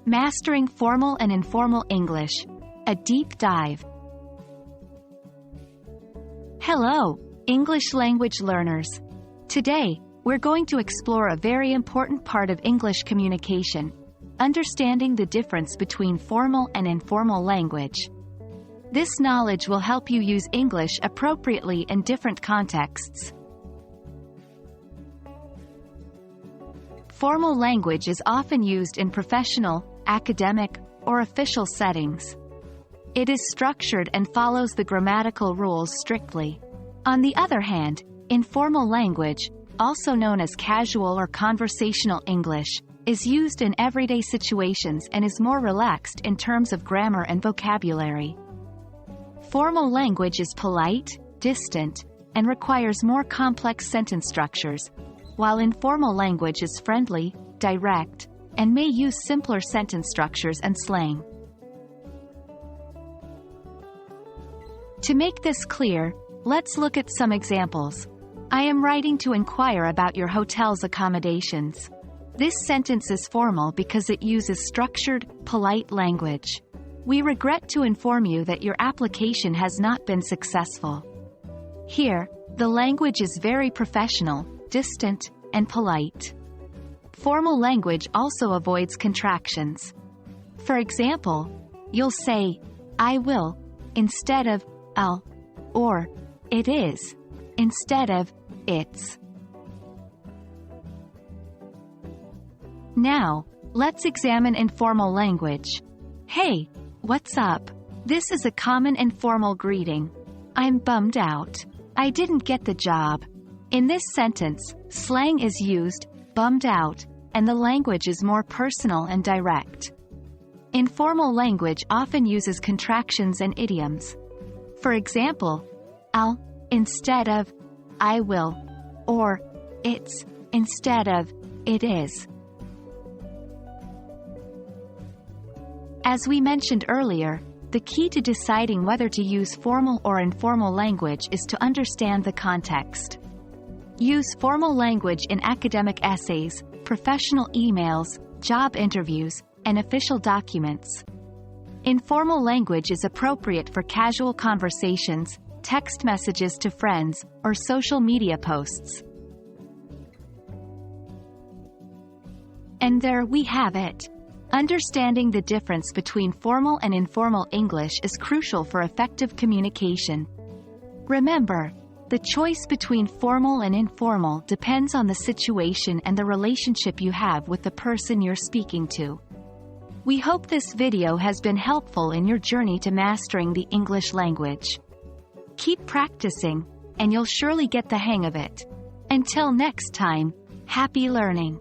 Mastering Formal and Informal English, a deep dive. Hello, English language learners. Today, we're going to explore a very important part of English communication, understanding the difference between formal and informal language. This knowledge will help you use English appropriately in different contexts. Formal language is often used in professional, academic, or official settings. It is structured and follows the grammatical rules strictly. On the other hand, informal language, also known as casual or conversational English, is used in everyday situations and is more relaxed in terms of grammar and vocabulary. Formal language is polite, distant, and requires more complex sentence structures, while informal language is friendly, direct, and may use simpler sentence structures and slang. To make this clear, let's look at some examples. I am writing to inquire about your hotel's accommodations. This sentence is formal because it uses structured, polite language. We regret to inform you that your application has not been successful. Here, the language is very professional, distant, and polite. Formal language also avoids contractions. For example, you'll say, I will, instead of I'll, or it is, instead of it's. Now, let's examine informal language. Hey, what's up? This is a common informal greeting. I'm bummed out. I didn't get the job. In this sentence, slang is used, bummed out, and the language is more personal and direct. Informal language often uses contractions and idioms. For example, I'll, instead of I will, or it's, instead of it is. As we mentioned earlier, the key to deciding whether to use formal or informal language is to understand the context. Use formal language in academic essays, professional emails, job interviews, and official documents. Informal language is appropriate for casual conversations, text messages to friends, or social media posts. And there we have it. Understanding the difference between formal and informal English is crucial for effective communication. Remember, the choice between formal and informal depends on the situation and the relationship you have with the person you're speaking to. We hope this video has been helpful in your journey to mastering the English language. Keep practicing, and you'll surely get the hang of it. Until next time, happy learning!